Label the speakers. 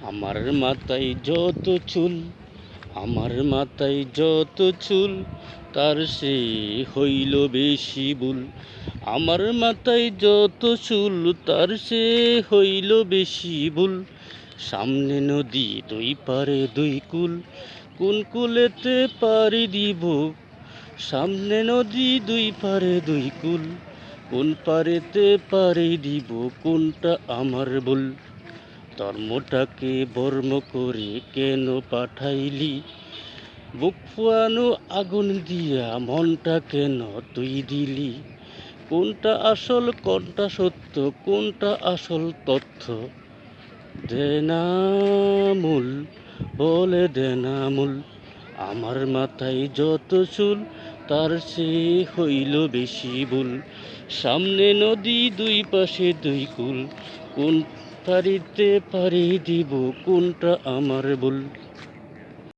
Speaker 1: আমার মাথায় যত চুল, আমার মাথায় যত চুল, তার সে হইল বেশি ভুল। আমার মাথায় যত চুল, তার সে হইল বেশি ভুল। সামনে নদী দুই পারে দুই কুল, কোন কুলেতে পাড়ি দিব? সামনে নদী দুই পারে দুই কুল, কোন পারেতে পাড়ি দিব? কোনটা আমার ভুল? ধর্মটাকে বর্ম করে কেন পাঠাইলি? বুক ফুয়ানো আগুন দিয়া মনটা কেন তুই দিলি? কোনটা আসল কোনটা সত্য, কোনটা আসল তথ্য? দেনামূল, বলে দেনামূল। আমার মাথায় যত চুল, তার সে হইল বেশি ভুল। সামনে নদী দুই পাশে দুই কুল, কোন পারিতে পারি দিব? কোনটা আমার ভুল?